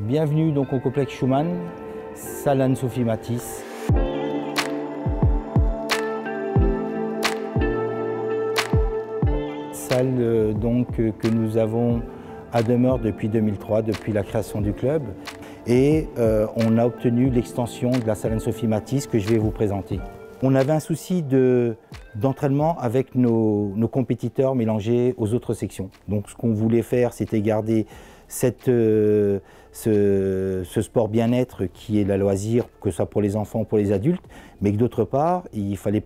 Bienvenue donc au complexe Schumann, salle Anne-Sophie Matisse. Salle que nous avons à demeure depuis 2003, depuis la création du club. Et on a obtenu l'extension de la salle Anne-Sophie Matisse que je vais vous présenter. On avait un souci d'entraînement avec nos compétiteurs mélangés aux autres sections. Donc ce qu'on voulait faire, c'était garder ce sport bien-être qui est la loisir, que ce soit pour les enfants ou pour les adultes, mais que d'autre part, il fallait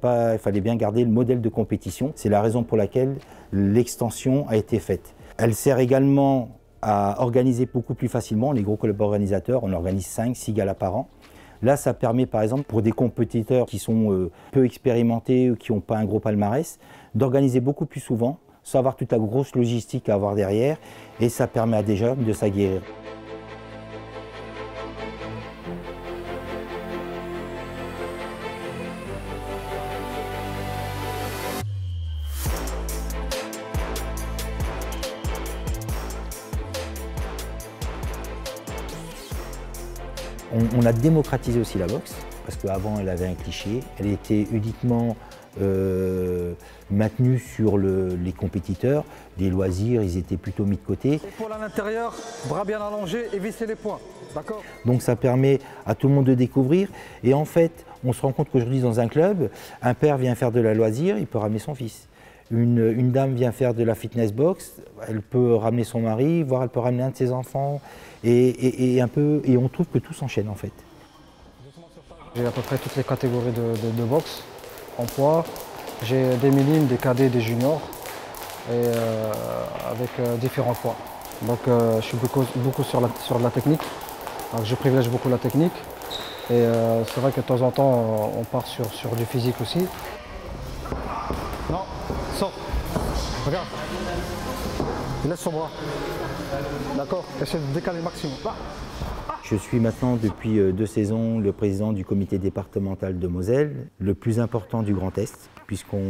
bien garder le modèle de compétition. C'est la raison pour laquelle l'extension a été faite. Elle sert également à organiser beaucoup plus facilement. Les gros clubs organisateurs, on organise 5-6 galas par an. Là, ça permet par exemple pour des compétiteurs qui sont peu expérimentés ou qui n'ont pas un gros palmarès, d'organiser beaucoup plus souvent, sans avoir toute la grosse logistique à avoir derrière, et ça permet à des jeunes de s'aguerrir. On a démocratisé aussi la boxe, parce qu'avant elle avait un cliché, elle était uniquement maintenue sur les compétiteurs, les loisirs, ils étaient plutôt mis de côté. Épaule à l'intérieur, bras bien allongés et visser les poings, d'accord? Donc ça permet à tout le monde de découvrir, et en fait on se rend compte qu'aujourd'hui dans un club, un père vient faire de la loisir, il peut ramener son fils. Une dame vient faire de la fitness box, elle peut ramener son mari, voire elle peut ramener un de ses enfants, et on trouve que tout s'enchaîne en fait. J'ai à peu près toutes les catégories de boxe en poids. J'ai des minimes, des cadets, des juniors, et avec différents poids. Donc je suis beaucoup sur la technique, donc je privilège beaucoup la technique. Et c'est vrai que de temps en temps on part sur du physique aussi. Non, sors, regarde, il laisse son bras. D'accord, essaie de décaler le maximum. Je suis maintenant depuis 2 saisons le président du comité départemental de Moselle, le plus important du Grand Est, puisqu'on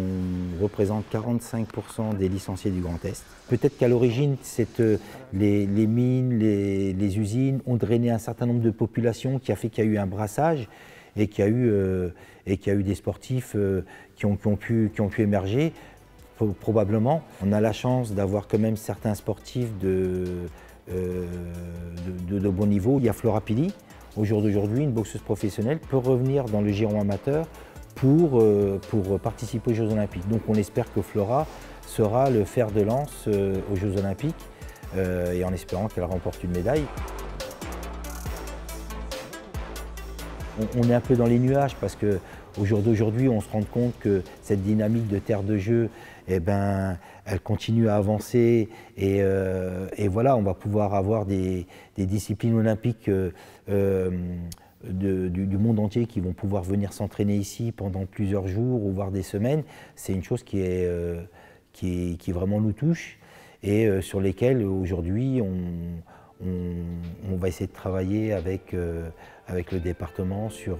représente 45% des licenciés du Grand Est. Peut-être qu'à l'origine, les mines, les usines ont drainé un certain nombre de populations qui a fait qu'il y a eu un brassage et qu'il y a eu des sportifs qui ont pu émerger. Probablement, on a la chance d'avoir quand même certains sportifs de bon niveau. Il y a Flora Pili, au jour d'aujourd'hui, une boxeuse professionnelle, peut revenir dans le giron amateur pour participer aux Jeux Olympiques. Donc on espère que Flora sera le fer de lance aux Jeux Olympiques et en espérant qu'elle remporte une médaille. On est un peu dans les nuages parce qu'au jour d'aujourd'hui, on se rend compte que cette dynamique de terre de jeu, eh ben, elle continue à avancer et voilà, on va pouvoir avoir des disciplines olympiques du monde entier qui vont pouvoir venir s'entraîner ici pendant plusieurs jours ou voire des semaines. C'est une chose qui vraiment nous touche et sur lesquelles aujourd'hui on va essayer de travailler avec le département sur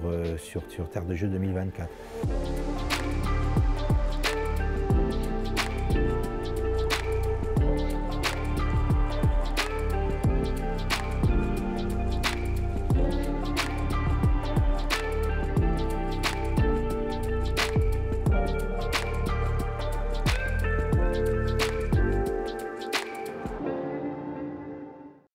Terre de Jeux 2024.